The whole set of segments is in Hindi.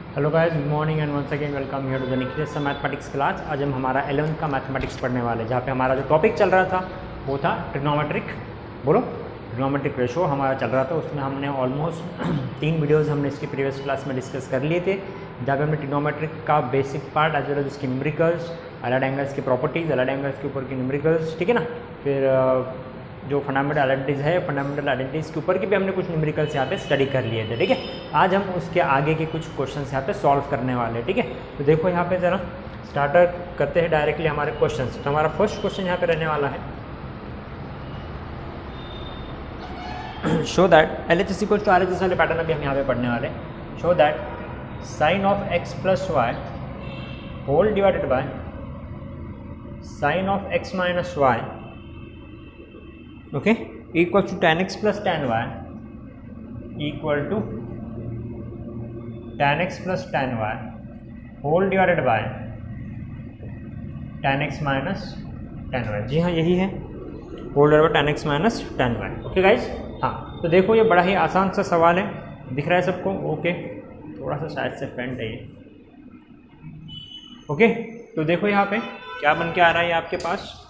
Hello guys, good morning and once again welcome here to the Nikhilesh mathematics class. आज हम हमारा 11th का मैथमेटिक्स पढ़ने वाले हैं, जहाँ पे हमारा जो टॉपिक चल रहा था वो था ट्रिग्नोमेट्रिक रेशो हमारा चल रहा था। उसमें हमने ऑलमोस्ट 3 वीडियोज़ हमने इसकी प्रीवियस क्लास में डिस्कस कर लिए थे, जहाँ पे हमने ट्रिग्नोमेट्रिक का basic part as well as उसकी न्यूमेरिकल्स, अलग एंगल्स की प्रॉपर्टीज़, अलग एंगल्स के ऊपर की न्यूमेरिकल्स, ठीक है ना। फिर जो फंडामेंटल आइडेंटिटीज़ है, फंडामेंटल आइडेंटिटीज़ के ऊपर की भी हमने कुछ न्यूमेरिकल्स यहाँ पे स्टडी कर लिए थे, ठीक है। आज हम उसके आगे के कुछ क्वेश्चंस यहाँ पे सॉल्व करने वाले हैं, ठीक है। तो देखो यहाँ पे ज़रा स्टार्टर करते हैं डायरेक्टली हमारे क्वेश्चंस। तो हमारा फर्स्ट क्वेश्चन यहाँ पे रहने वाला है, show that LHS equal to RHS वाले पैटर्न अभी हम यहाँ पे पढ़ने वाले हैं। Show that sine of x plus y whole divided by sine of x minus y, okay, equal to tan x plus tan y equal to tan x plus tan y whole divided by tan x minus tan y। जी हाँ, यही है, whole divided by tan x minus tan y। Okay guys, हाँ। तो देखो ये बड़ा ही आसान सा सवाल है, दिख रहा है सबको? ओके, थोड़ा सा शायद से फेंट है ये। ओके, तो देखो यहाँ पे क्या बन के आ रहा है आपके पास।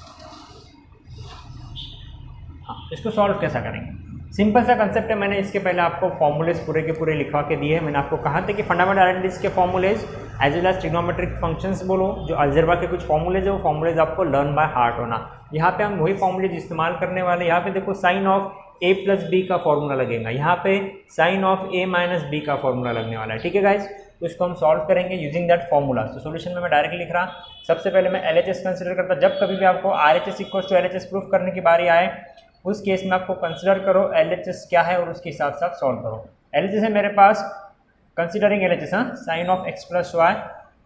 हाँ, इसको सॉल्व कैसा करेंगे? सिंपल सा कंसेप्ट है, मैंने इसके पहले आपको फॉर्मूलेज पूरे के पूरे लिखवा के दिए हैं। मैंने आपको कहा था कि फंडामेंटल आइडेंटिटीज के formulas as well as trigonometric functions बोलो, जो अलजेब्रा के कुछ फॉर्मूलेज है, वो फॉर्मूलेज आपको लर्न बाय हार्ट होना। यहाँ पे हम वही फॉर्मूलेज इस्तेमाल करने वाले। यहाँ पे देखो sine of a plus B का फॉर्मूला लगेगा, यहाँ पे sine of a minus b का फॉर्मूला लगने वाला है, ठीक है गाइज। तो इसको हम सॉल्व करेंगे यूजिंग दैट फॉर्मूला। तो सोल्यूशन में मैं डायरेक्टली लिख रहा, सबसे पहले मैं LHS कंसिडर करता। जब कभी भी आपको RHS equal to LHS proof करने की बारी आए, उस केस में आपको कंसिडर करो LHS क्या है और उसके हिसाब से आप सॉल्व करो। LHS है मेरे पास, कंसिडरिंग LHS, हाँ, sine of x plus y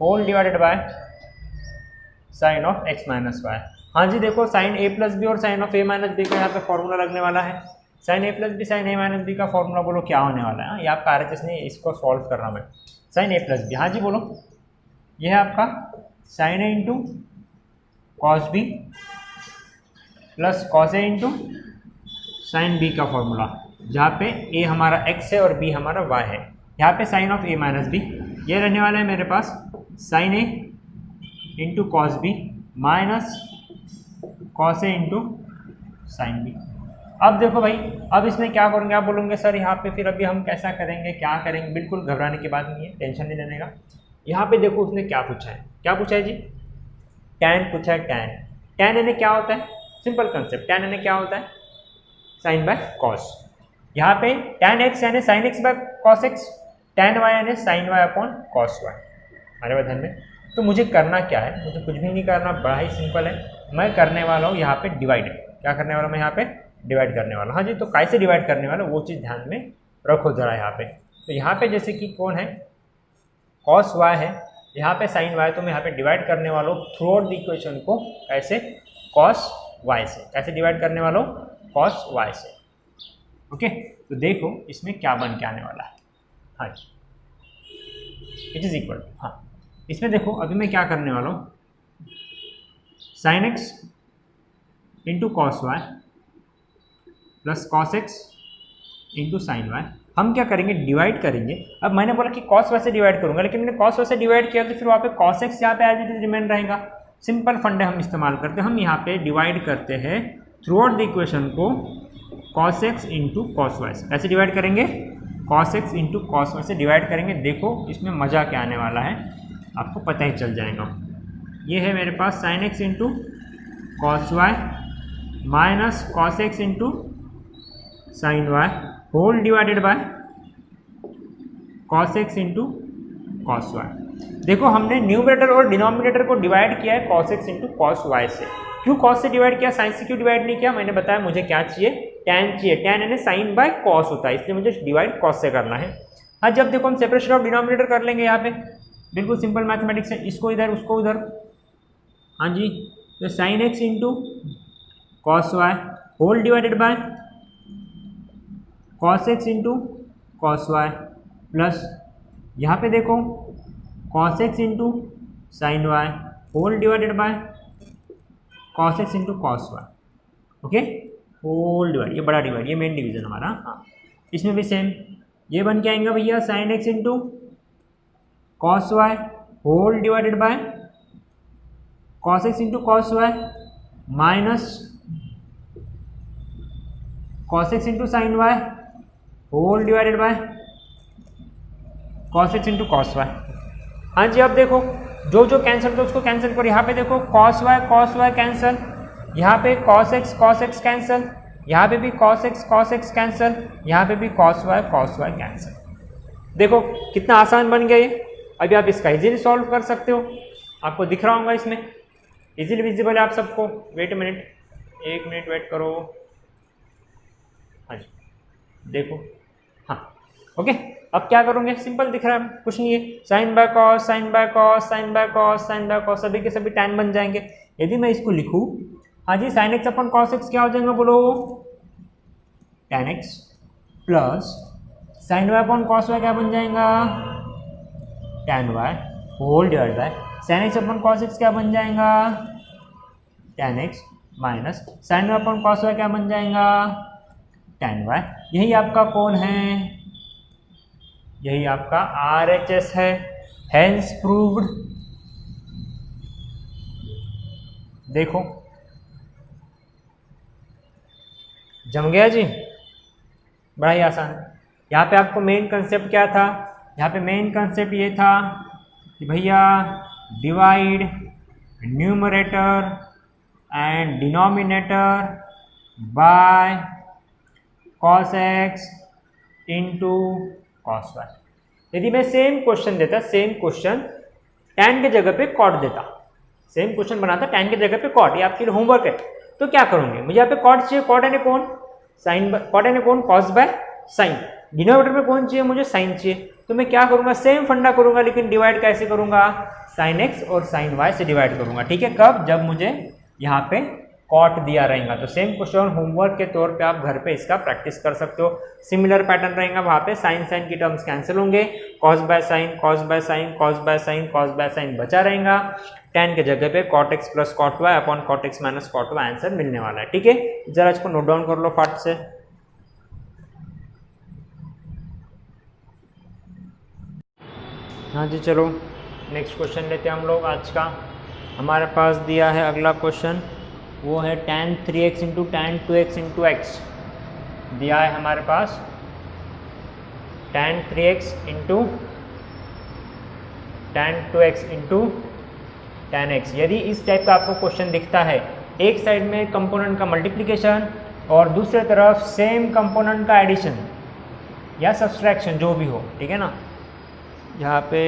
whole divided by sine of x minus y. हाँ जी, देखो साइन a प्लस बी और sine of a minus b का यहाँ पे फॉर्मूला लगने वाला है। Sine a plus b sine a minus b का फॉर्मूला बोलो क्या होने वाला है? हाँ, ये आपका RHS नहीं, इसको सॉल्व कर रहा हूँ मैं। साइन a प्लस बी, हाँ जी बोलो, ये है आपका sine a into cos B plus cos A into sine b का फॉर्मूला, जहाँ पे a हमारा x है और b हमारा y है। यहाँ पे sine of a minus B, ये रहने वाला है मेरे पास sine a into cos B minus cos A into sine B. अब देखो भाई, अब इसमें क्या करेंगे? आप बोलोगे सर यहाँ पे फिर अभी हम कैसा करेंगे, क्या करेंगे? बिल्कुल घबराने की बात नहीं है, टेंशन नहीं लेने का। यहाँ पे देखो उसने क्या पूछा है, क्या पूछा है जी? टैन पूछा है, टैन। टैन यानी क्या होता है? सिंपल कंसेप्ट, टैन यानी क्या होता है? Sine by cos. यहाँ पे टैन एक्स यानी sine X by cos X, tan Y यानी sine Y upon cos Y. हमारे वजन में तो मुझे करना क्या है? मुझे कुछ भी नहीं करना, बड़ा ही सिंपल है। मैं करने वाला हूँ यहाँ पे डिवाइड। क्या करने वाला हूँ मैं यहाँ पे? डिवाइड करने वाला। हाँ जी, तो कैसे डिवाइड करने वाला वो चीज़ ध्यान में रखो जरा यहाँ पे। तो यहाँ पे जैसे कि कौन है? कॉस वाई है, यहाँ पे साइन वाई, तो मैं यहाँ पे डिवाइड करने वाला हूँ थ्रू आउट द इक्वेशन को। कैसे? कॉस वाई से। कैसे डिवाइड करने वाला हूँ? कॉस वाई से। ओके, तो देखो इसमें क्या बन के आने वाला है। हाँ जी, इट इज इक्वल, हाँ, इसमें देखो अभी मैं क्या करने वाला हूँ, sine x into cos y plus cos x into sine y. हम क्या करेंगे? डिवाइड करेंगे। अब मैंने बोला कि कॉस वाई से डिवाइड करूंगा, लेकिन मैंने कॉस वाई से डिवाइड किया तो फिर वहाँ पे कॉस एक्स यहाँ पे एज इट इज रिमेन रहेगा। सिंपल फंडे हम इस्तेमाल करते हैं, हम यहाँ पे डिवाइड करते हैं थ्रू आउट द इक्वेशन को cos x into cos Y से। कैसे डिवाइड करेंगे? Cos x into cos Y से डिवाइड करेंगे। देखो इसमें मज़ा क्या आने वाला है, आपको पता ही चल जाएगा। ये है मेरे पास sine x into cos Y minus cos x into sine Y whole divided by cos x into cos Y. देखो हमने न्यूमरेटर और डिनोमिनेटर को डिवाइड किया है cos x into cos Y से। क्यों कॉस से डिवाइड किया, साइन से क्यों डिवाइड नहीं किया? मैंने बताया मुझे क्या चाहिए, टैन चाहिए। टैन यानी साइन बाय कॉस होता है, इसलिए मुझे डिवाइड कॉस से करना है। हाँ, जब देखो हम सेपरेशन ऑफ डिनोमिनेटर कर लेंगे यहाँ पे, बिल्कुल सिंपल मैथमेटिक्स है, इसको इधर उसको उधर। हाँ जी, तो sine x into cos y whole divided by cos x into cos y plus यहाँ पे देखो cos x into sine Y whole divided by cos x into cos y. Okay, whole divide, ये बड़ा डिवाइड, ये मेन डिवीजन हमारा। हाँ, इसमें भी सेम, ये बन के आएंगे भैया sine x into cos y whole divided by cos x into cos Y minus cos x into sine Y whole divided by cos x into cos y. हाँ जी, अब देखो जो जो कैंसिल तो उसको कैंसिल करो। यहाँ पे देखो कॉस वाई कैंसिल, यहाँ पे कॉस एक्स कैंसिल, यहाँ पे भी कॉस एक्स कैंसिल, यहाँ पे भी कॉस वाई कैंसिल। देखो कितना आसान बन गया ये। अभी आप इसका इजीली सॉल्व कर सकते हो, आपको दिख रहा होगा इसमें इजीली विजिबल है आप सबको। वेट मिनट, 1 मिनट वेट करो। हाँ जी देखो, हाँ ओके। अब क्या करोगे, सिंपल दिख रहा है, कुछ नहीं है, sine by cos, sine by cos, sine by cos, sine by cos, सभी के सभी टैन बन जाएंगे। यदि मैं इसको लिखूं, हाँ जी, sine X upon cos X क्या हो जाएगा बोलो, tan X plus sine Y upon cos Y क्या बन जाएगा, tan Y whole divide by sine X upon cos X क्या बन जाएगा, tan X minus sine Y upon cos Y क्या बन जाएगा, टैन वाई। यही आपका कौन है, यही आपका RHS है, हेंस प्रूव्ड। देखो जम गया जी, बड़ा ही आसान है। यहाँ पे आपको मेन कंसेप्ट क्या था, यहाँ पे मेन कंसेप्ट ये था कि भैया divide numerator and denominator by cos x into cos y. यदि मैं सेम क्वेश्चन देता, सेम क्वेश्चन टैन के जगह पे कॉट देता, सेम क्वेश्चन बनाता टैन के जगह पे कॉट, ये आपके लिए होमवर्क है, तो क्या करूँगे, मुझे यहाँ पे कॉट चाहिए, कॉट एन कौन, साइन, कॉट एन कौन, कॉस बाय साइन, डिनोमिनेटर में कौन चाहिए, मुझे साइन चाहिए, तो मैं क्या करूँगा, सेम फंडा करूँगा, लेकिन डिवाइड कैसे करूँगा, साइन एक्स और साइन वाई से डिवाइड करूँगा। ठीक है, कब, जब मुझे यहाँ पे कॉट दिया रहेगा। तो सेम क्वेश्चन होमवर्क के तौर पे आप घर पे इसका प्रैक्टिस कर सकते हो। सिमिलर पैटर्न रहेगा, वहाँ पे साइन साइन की टर्म्स कैंसिल होंगे, cos by sine, cos by sine, cos by sine, cos by sine बचा रहेगा, टैन के जगह पे cot x plus cot y upon cot x minus cot y answer मिलने वाला है। ठीक है, जरा इसको नोट डाउन कर लो फट से। हाँ जी, चलो नेक्स्ट क्वेश्चन लेते हैं हम लोग। आज का हमारे पास दिया है अगला क्वेश्चन, वो है tan 3x into tan 2x into x दिया है हमारे पास, tan 3x into tan 2x into tan x। यदि इस टाइप का आपको क्वेश्चन दिखता है, एक साइड में कंपोनेंट का मल्टीप्लिकेशन और दूसरे तरफ सेम कंपोनेंट का एडिशन या सब्सट्रैक्शन जो भी हो, ठीक है ना, यहाँ पे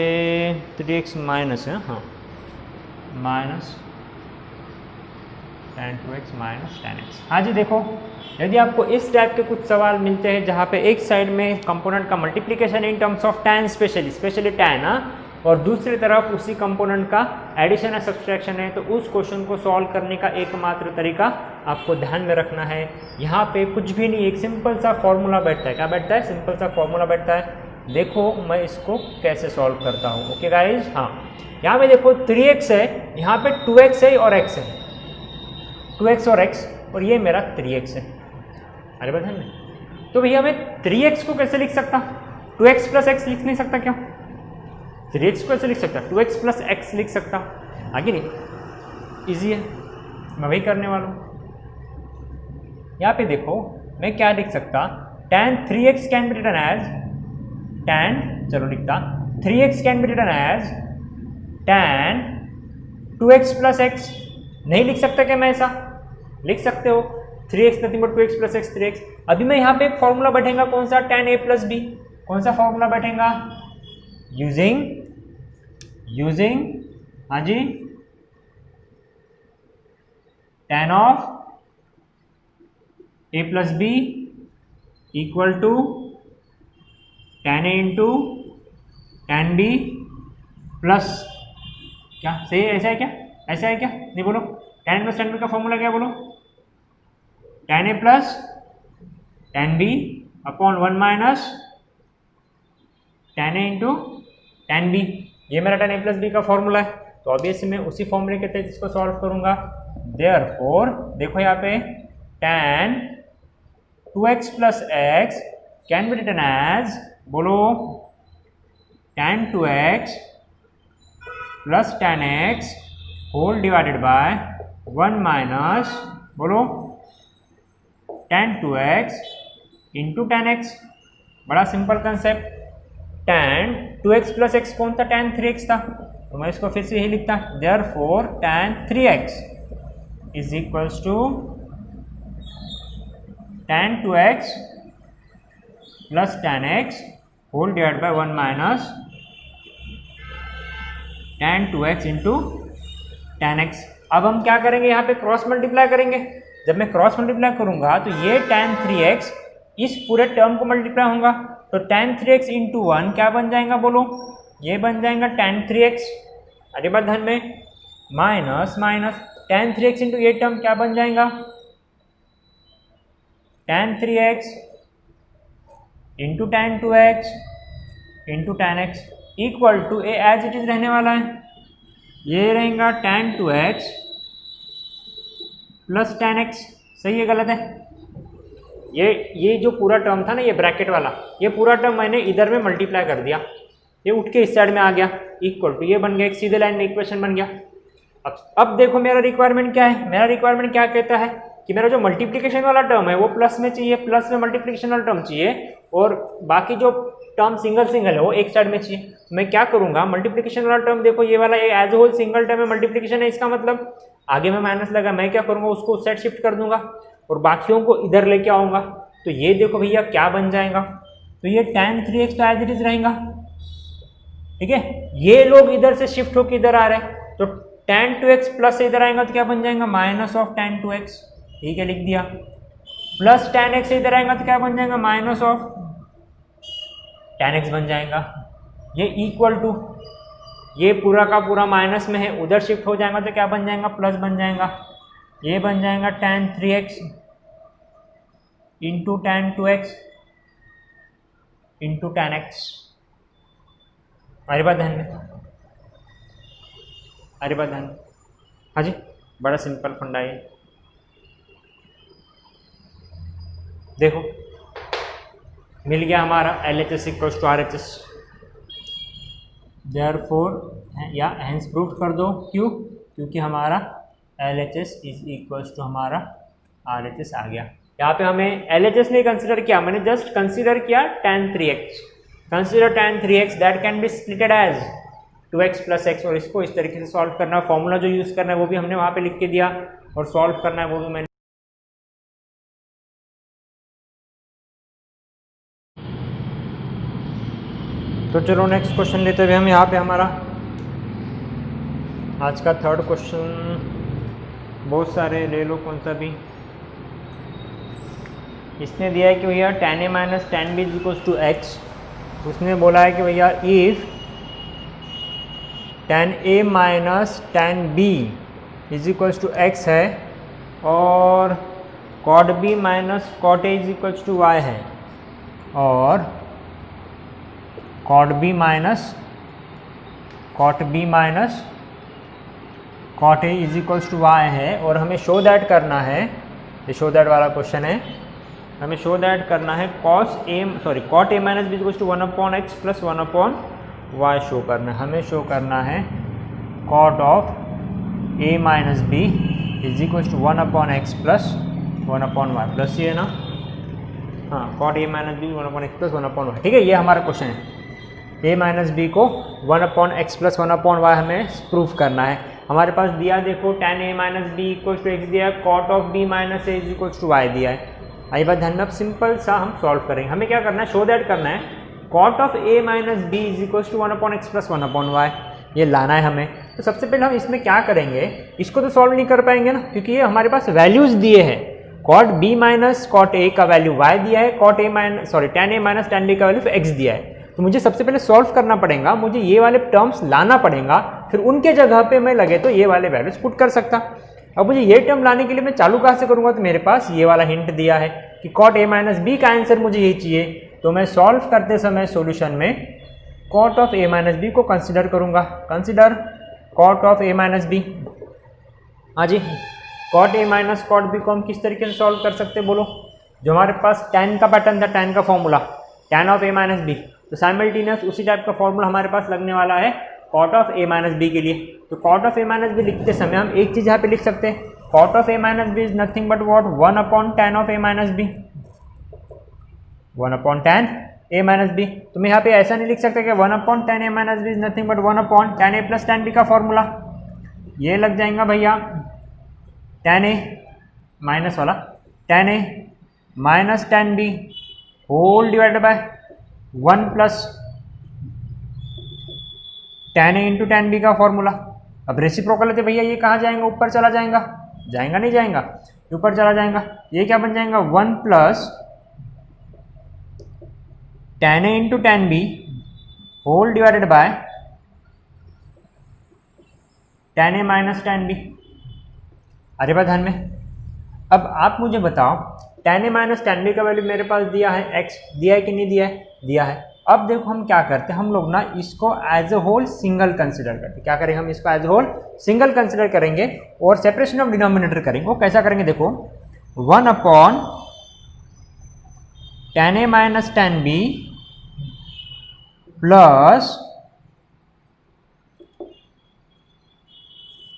3x माइनस है, हाँ minus tan 2x minus tan x। हाँ जी, देखो यदि आपको इस टाइप के कुछ सवाल मिलते हैं जहाँ पे एक साइड में कंपोनेंट का multiplication in terms of tan specially tan, और दूसरी तरफ उसी कंपोनेंट का एडिशन या सब्सट्रैक्शन है, तो उस क्वेश्चन को सॉल्व करने का एकमात्र तरीका आपको ध्यान में रखना है, यहाँ पे कुछ भी नहीं, एक सिंपल सा फॉर्मूला बैठता है। क्या बैठता है, सिंपल सा फॉर्मूला बैठता है। देखो मैं इसको कैसे सॉल्व करता हूँ। ओके गाइज, हाँ यहाँ पे देखो 3x है, यहाँ पे 2x है और x है, 2x और x, और ये मेरा 3x है। अरे बात है ना, तो भैया मैं 3x को कैसे लिख सकता, 2x प्लस x लिख नहीं सकता क्या, 3x को कैसे लिख सकता, 2x प्लस x लिख सकता, आगे नहीं, इजी है, मैं वही करने वाला हूँ। यहाँ पे देखो मैं क्या लिख सकता, tan 3x can be written as tan, चलो लिखता 3x can be written as tan 2x plus x। नहीं लिख सकता क्या मैं, ऐसा लिख सकते हो, 3x nothing but 2x plus x 3x। अभी मैं यहाँ पे एक फॉर्मूला बैठेगा, कौन सा, tan a प्लस b। कौन सा फॉर्मूला बैठेगा, यूजिंग हाँ जी tan of a plus b equal to tan a into tan b plus, क्या सही है, ऐसा है क्या, ऐसा है क्या, नहीं बोलो, tan प्लस tan b का फॉर्मूला क्या बोलो, tan a plus tan b upon 1 minus tan a into tan b। ये मेरा tan a प्लस b का फॉर्मूला है, तो ऑब्वियसली मैं उसी फॉर्मूले के तहत इसको सॉल्व करूंगा। देयरफॉर देखो यहाँ पे tan 2x plus x can be written as, बोलो tan 2x plus tan x whole divided by 1 minus बोलो tan 2x into tan X. बड़ा simple concept. Tan 2x plus X कौन था? टेन 3x था। तो मैं इसको फिर से यही लिखता, therefore tan 3x is equals to tan 2x plus tan x whole divide by 1 minus tan 2x into tan x. अब हम क्या करेंगे? यहाँ पे क्रॉस मल्टीप्लाई करेंगे। जब मैं क्रॉस मल्टीप्लाई करूंगा तो ये टेन 3x इस पूरे टर्म को मल्टीप्लाई होगा, तो टेन 3x इंटू 1 क्या बन जाएगा बोलो? ये बन जाएगा टेन 3x, अरे बात ध्यान में, minus minus tan 3x into ये टर्म क्या बन जाएगा? Tan 3x into tan 2x into tan x equal to a as it is रहने वाला है। ये रहेगा ten 2x plus tan x. सही है गलत है? ये जो पूरा टर्म था ना, ये ब्रैकेट वाला, ये पूरा टर्म मैंने इधर में मल्टीप्लाई कर दिया, ये उठ के इस साइड में आ गया, इक्वल टू ये बन गया, एक सीधे लाइन में इक्वेशन बन गया। अब देखो मेरा रिक्वायरमेंट क्या है? मेरा रिक्वायरमेंट क्या कहता है कि मेरा जो मल्टीप्लिकेशन वाला टर्म है वो प्लस में चाहिए, प्लस में मल्टीप्लिकेशन वाला टर्म चाहिए, और बाकी जो टर्म सिंगल सिंगल है वो एक साइड में चाहिए। तो मैं क्या करूंगा? मल्टीप्लिकेशन वाला टर्म देखो, ये वाला एज होल सिंगल टर्म है, मल्टीप्लिकेशन है, इसका मतलब आगे में माइनस लगा, मैं क्या करूंगा? उसको उस साइड शिफ्ट कर दूंगा और बाकियों को इधर लेके आऊंगा। तो ये देखो भैया क्या बन जाएगा? तो ये टेन 3x तो एज इट इज रहेगा, ठीक है। ये लोग इधर से शिफ्ट होकर इधर आ रहे हैं, तो टेन 2x प्लस से इधर आएगा तो क्या बन जाएगा? माइनस ऑफ टेन 2x, ठीक है, लिख दिया। प्लस टेन एक्स इधर आएगा तो क्या बन जाएगा? माइनस ऑफ टेन एक्स बन जाएगा। ये इक्वल टू ये पूरा का पूरा माइनस में है, उधर शिफ्ट हो जाएगा तो क्या बन जाएगा? प्लस बन जाएगा। ये बन जाएगा tan 3x into tan 2x into tan x. अरे बात ध्यान में, अरे बात ध्यान में, हाँ जी, बड़ा सिंपल फंडा है। देखो मिल गया हमारा LHS equals to RHS, therefore या हेंस प्रूफ कर दो। क्यों? क्योंकि हमारा LHS इज इक्वल्स टू हमारा RHS आ गया। यहाँ पे हमें LHS नहीं कंसिडर किया, मैंने जस्ट कंसिडर किया tan 3x। Consider tan 3x that can be splitted as 2x plus x, और इसको इस तरीके से सॉल्व करना है। फॉर्मूला जो यूज़ करना है वो भी हमने वहाँ पे लिख के दिया, और सॉल्व करना है वो भी मैंने। तो चलो नेक्स्ट क्वेश्चन लेते हुए हम यहाँ पे हमारा आज का थर्ड क्वेश्चन, बहुत सारे ले लो कौन सा भी। इसने दिया है कि भैया tan a minus tan b is equals to x. उसने बोला है कि भैया if tan a minus tan b is equals to x है और cot b minus cot a is equals to y है, और cot b minus cot a is equals to y है, और हमें शो दैट करना है, ये शो दैट वाला क्वेश्चन है, हमें शो दैट करना है cot a minus b equals to 1/x plus 1/y show करना है। हमें शो करना है cot of a minus b is equals to 1/x plus 1/y plus ये है ना, हाँ, cot a minus b 1/x plus 1/y, ठीक है। ये हमारा क्वेश्चन है, a माइनस बी को 1/x प्लस 1/y हमें प्रूफ करना है। हमारे पास दिया देखो tan a minus b equals to x दिया है, cot of b minus a is equals to y दिया है। आई बात ध्यान में, अब सिंपल सा हम सॉल्व करेंगे। हमें क्या करना है? शो दैट करना है cot of a minus b is equals to 1/x plus 1/y, ये लाना है हमें। तो सबसे पहले हम इसमें क्या करेंगे? इसको तो सॉल्व नहीं कर पाएंगे ना, क्योंकि ये हमारे पास वैल्यूज दिए हैं। cot b minus cot a का वैल्यू y दिया है, tan a minus tan b का वैल्यू x दिया है। तो मुझे सबसे पहले सॉल्व करना पड़ेगा, मुझे ये वाले टर्म्स लाना पड़ेगा, फिर उनके जगह पे मैं लगे तो ये वाले वैल्यूज पुट कर सकता। अब मुझे ये टर्म लाने के लिए मैं चालू कहाँ से करूँगा? तो मेरे पास ये वाला हिंट दिया है कि cot a माइनस बी का आंसर मुझे यही चाहिए, तो मैं सॉल्व करते समय सॉल्यूशन में cot of a minus b को कंसिडर करूँगा। Consider cot of a minus b, हाँ जी, cot a minus cot b को हम किस तरीके से सॉल्व कर सकते हैं बोलो? जो हमारे पास tan का पैटर्न था, tan का formula tan of a minus B, तो साइमल्टेनियस उसी टाइप का फॉर्मूला हमारे पास लगने वाला है cot of A minus b के लिए। तो cot of A minus b लिखते समय हम एक चीज़ यहाँ पे लिख सकते हैं, cot of A minus b is nothing but what 1 upon tan of A minus b, 1 upon tan a minus B. तो मैं यहाँ पे ऐसा नहीं लिख सकता कि 1 upon tan a minus b is nothing but 1 upon tan a plus tan b का फॉर्मूला, ये लग जाएगा भैया tan ए माइनस वाला tan a minus tan b whole divided by 1 plus tan a into tan b का फॉर्मूला। अब रेसिप्रोकल है तो भैया ये कहाँ जाएगा, ऊपर चला जाएगा, जाएगा नहीं जाएगा, ऊपर चला जाएगा। ये क्या बन जाएगा 1 plus tan a into tan b whole divided by tan a minus tan b. अरे बात ध्यान में। अब आप मुझे बताओ tan a minus tan b का वैल्यू मेरे पास दिया है x, दिया है कि नहीं दिया है, दिया है। अब देखो हम क्या करते हैं, हम लोग ना इसको as a whole single consider करते हैं। क्या करेंगे, हम इसको as a whole single consider करेंगे और सेपरेशन ऑफ डिनोमिनेटर करेंगे। वो कैसा करेंगे, देखो 1 upon tan a minus tan b plus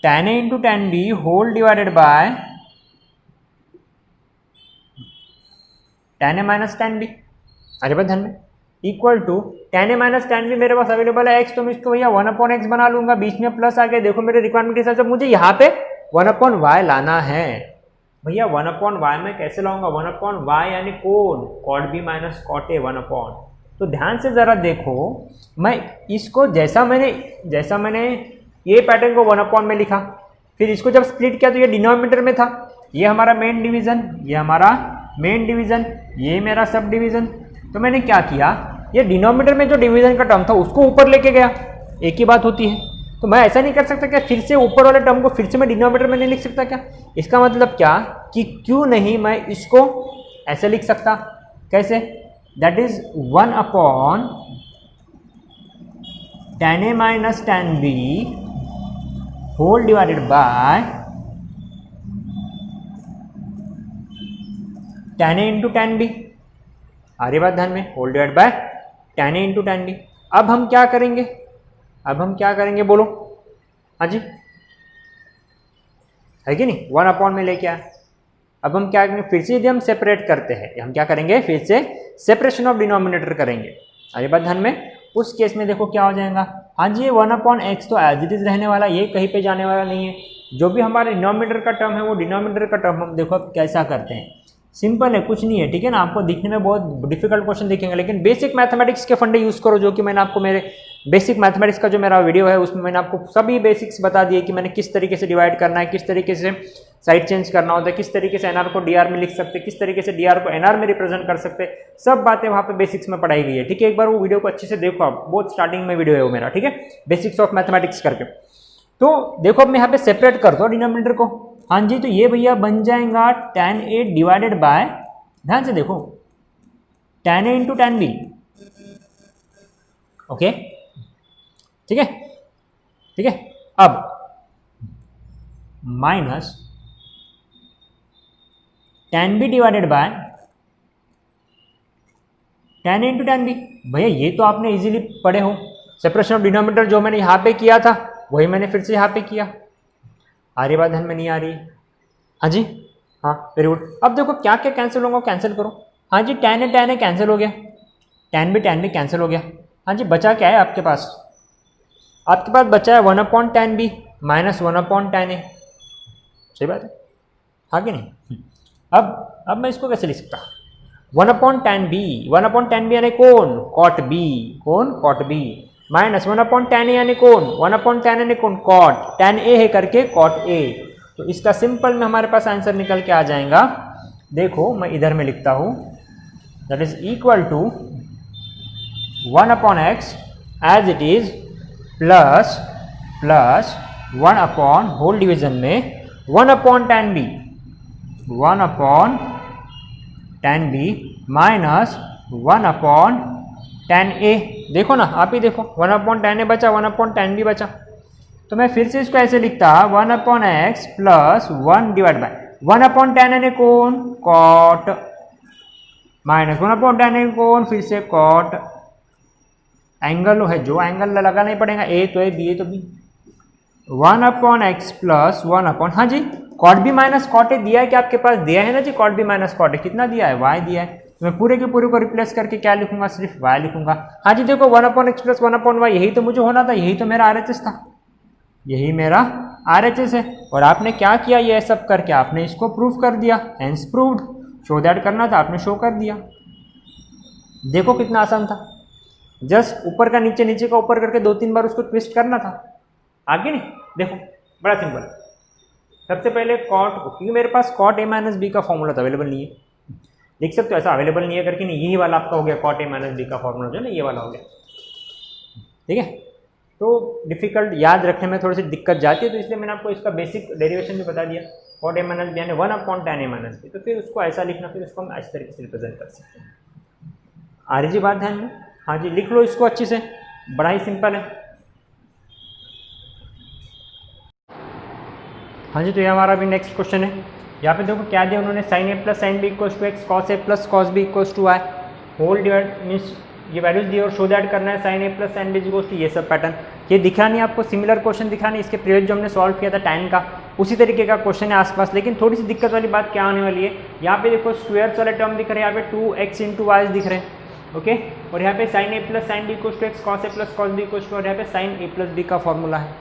tan a into tan b whole divided by tan a minus tan b. अरे बात ध्यान में, equal to tan a minus tan b मेरे पास अवेलेबल है x, तो मैं इसको भैया 1 अपॉन एक्स बना लूंगा, बीच में प्लस आ गया। देखो मेरे रिक्वायरमेंट के हिसाब से मुझे यहाँ पे 1 अपॉन वाई लाना है। भैया 1 अपॉन वाई में कैसे लाऊंगा, 1 अपॉन वाई यानी कौन, cot B minus cot a 1 upon. तो ध्यान से ज़रा देखो, मैं इसको जैसा मैंने ये पैटर्न को 1 अपॉन में लिखा, फिर इसको जब स्प्लिट किया तो ये डिनोमिनेटर में था, ये हमारा मेन डिवीज़न, ये हमारा मेन डिवीज़न, ये मेरा सब डिवीज़न। तो मैंने क्या किया, ये डिनोमिनेटर में जो डिवीज़न का टर्म था उसको ऊपर लेके गया, एक ही बात होती है। तो मैं ऐसा नहीं कर सकता क्या, फिर से ऊपर वाले टर्म को फिर से मैं डिनोमिनेटर में नहीं लिख सकता क्या। इसका मतलब क्या कि क्यों नहीं मैं इसको ऐसे लिख सकता, कैसे, that is 1 upon tan a minus tan b whole divided by tan a into tan b. आरी बात ध्यान में, whole divide by tan a into tan b. अब हम क्या करेंगे, बोलो। हाँ जी, है कि नहीं, 1 अपॉन में लेके आए। अब हम क्या करेंगे, फिर से यदि हम सेपरेट करते हैं, हम क्या करेंगे, फिर से सेपरेशन ऑफ डिनोमिनेटर करेंगे। अरे बात ध्यान में, उस केस में देखो क्या हो जाएगा। हाँ जी, ये 1 अपॉन एक्स तो एज इट इज रहने वाला, ये कहीं पे जाने वाला नहीं है। जो भी हमारे डिनोमिनेटर का टर्म है वो डिनोमिनेटर का टर्म हम देखो अब कैसा करते हैं, सिंपल है, कुछ नहीं है, ठीक है ना। आपको दिखने में बहुत डिफिकल्ट क्वेश्चन दिखेंगे, लेकिन बेसिक मैथमेटिक्स के फंडे यूज़ करो, जो कि मैंने आपको मेरे बेसिक मैथमेटिक्स का जो मेरा वीडियो है उसमें मैंने आपको सभी बेसिक्स बता दिए कि मैंने किस तरीके से डिवाइड करना है, किस तरीके से साइड चेंज करना होता है, किस तरीके से एनआर को डीआर में लिख सकते हैं, किस तरीके से डीआर को एनआर में रिप्रेजेंट कर सकते हैं। सब बातें वहाँ पे बेसिक्स में पढ़ाई गई है, ठीक है। एक बार वो वीडियो को अच्छे से देखो आप, बहुत स्टार्टिंग में वीडियो है वो मेरा, ठीक है, बेसिक्स ऑफ मैथमेटिक्स करके। तो देखो अब मैं यहाँ पे सेपरेट कर दो डिनोमिनेटर को। हाँ जी, तो ये भैया बन जाएगा tan ए डिवाइडेड बाय, ध्यान से देखो, tan a into tan b. Okay, ठीक है, ठीक है। अब minus tan b divided by tan a into tan b. भैया ये तो आपने इजीली पढ़े हो, सेपरेशन ऑफ डिनोमिनेटर जो मैंने यहाँ पे किया था वही मैंने फिर से यहाँ पे किया। आ रही बात ध्यान में, नहीं आ रही? हाँ जी, हाँ, वेरी गुड। अब देखो क्या क्या कैंसिल होगा, कैंसिल करो। हाँ जी, tan ए कैंसिल हो गया, tan बी कैंसिल हो गया। हाँ जी, बचा क्या है आपके पास? आपके पास बचा है 1 upon tan b minus 1 upon tan a. सही बात है, हाँ कि नहीं? अब मैं इसको कैसे लिख सकता, 1 upon tan b, 1 upon tan b यानी कौन, कॉट बी, कौन, cot B, minus 1 upon tan a यानी कौन, 1 अपॉन tan यानी कौन, कॉट, tan ए है करके कॉट ए। तो इसका सिंपल में हमारे पास आंसर निकल के आ जाएगा। देखो मैं इधर में लिखता हूँ, that is equal to 1 upon x as it is plus 1 upon whole division में 1 upon tan b, 1 upon tan b minus 1 upon tan a. देखो ना, आप ही देखो, 1 अपॉन tan ए बचा, 1 अपॉन tan बी बचा। तो मैं फिर से इसको ऐसे लिखता, 1 upon x plus 1 divide by 1 upon tan यानी कौन, कॉट, माइनस 1 अपॉन tan यानी कौन, फिर से कॉट, एंगल है जो एंगल लगाना ही पड़ेगा, ए तो ए बी है तो बी। 1/x प्लस 1 हाँ जी cot B minus cot A दिया है कि आपके पास दिया है ना जी, cot B minus cot A कितना दिया है y दिया है, तो मैं पूरे के पूरे को रिप्लेस करके क्या लिखूंगा, सिर्फ y लिखूंगा। हाँ जी देखो 1/x प्लस 1/y यही तो मुझे होना था, यही तो मेरा RHS था, यही मेरा RHS है। और आपने क्या किया, ये सब करके आपने इसको प्रूव कर दिया, हेंस प्रूव्ड। शो दैट करना था, आपने शो कर दिया। देखो कितना आसान था, जस्ट ऊपर का नीचे, नीचे का ऊपर करके 2-3 बार उसको ट्विस्ट करना था, आगे नहीं। देखो बड़ा सिंपल, सबसे पहले कॉट, क्योंकि मेरे पास कॉट ए माइनस बी का फॉर्मूला तो अवेलेबल नहीं है, लिख सकते हो ऐसा अवेलेबल नहीं है करके, नहीं यही वाला आपका हो गया, कॉट ए माइनस बी का फॉर्मूला जो है ना ये वाला हो गया, ठीक है। तो डिफिकल्ट याद रखने में थोड़ी सी दिक्कत जाती है, तो इसलिए मैंने आपको इसका बेसिक डेरिवेशन भी बता दिया, कॉट ए माइनस बी यानी 1/tan ए माइनस बी। तो फिर उसको ऐसा लिखना, फिर उसको हम इस तरीके से रिप्रेजेंट कर सकते हैं। आ रही जी बात ध्यान में? हाँ जी लिख लो इसको अच्छे से, बड़ा ही सिंपल है। हाँ जी तो ये हमारा भी नेक्स्ट क्वेश्चन है। यहाँ पे देखो क्या दिया उन्होंने, sine A plus sine b equals to x, cos A plus cos b equals to y, whole divide means ये वैल्यूज दी और शो दैट करना है sine A plus sine b equals to, ये सब पैटर्न। ये दिखा नहीं आपको, सिमिलर क्वेश्चन दिखा नहीं, इसके प्रीवियस जो हमने सॉल्व किया था tan का, उसी तरीके का क्वेश्चन है आसपास। लेकिन थोड़ी सी दिक्कत वाली बात क्या आने वाली है, यहाँ पे देखो स्क्वायर्स वाले टर्म दिख रहे हैं, यहाँ पे 2x इंटू वाई दिख रहे हैं, ओके। और यहाँ पे sine A plus sine b equals to x, cos A plus cos b equals to, और यहाँ पे साइन ए प्लस बी का फॉर्मूला है।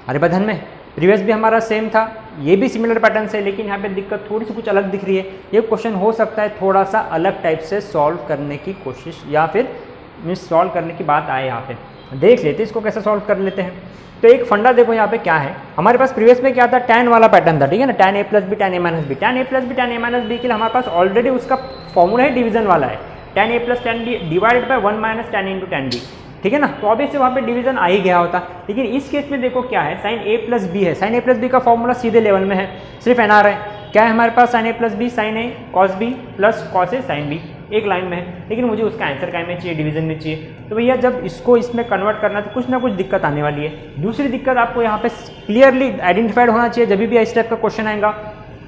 अरे बधन में प्रीवियस भी हमारा सेम था, ये भी सिमिलर पैटर्न से, लेकिन यहाँ पे दिक्कत थोड़ी सी कुछ अलग दिख रही है। ये क्वेश्चन हो सकता है थोड़ा सा अलग टाइप से सॉल्व करने की कोशिश, या फिर मीन्स सॉल्व करने की बात आए, यहाँ पे देख लेते हैं इसको कैसे सॉल्व कर लेते हैं। तो एक फंडा देखो यहाँ पे क्या है, हमारे पास प्रीवियस में क्या था, tan वाला पैटर्न था, ठीक है ना, tan a plus b tan a minus b. tan a plus b tan a minus b के लिए हमारे पास ऑलरेडी उसका फॉर्मूला है, डिवीजन वाला है, tan a plus tan b divided by 1 minus tan into tan b, ठीक है ना। तो अभी से वहाँ पे डिवीजन आ ही गया होता, लेकिन इस केस में देखो क्या है, साइन ए प्लस बी है, साइन ए प्लस बी का फॉर्मूला सीधे लेवल में है, सिर्फ एन आर है। क्या है हमारे पास, sign A plus b sine A cos B plus cos A sine B, एक लाइन में है, लेकिन मुझे उसका आंसर काय में चाहिए, डिवीजन में चाहिए। तो भैया जब इसको इसमें कन्वर्ट करना तो कुछ ना कुछ दिक्कत आने वाली है। दूसरी दिक्कत आपको यहाँ पे क्लियरली आइडेंटिफाइड होना चाहिए जब भी इस टाइप का क्वेश्चन आएगा।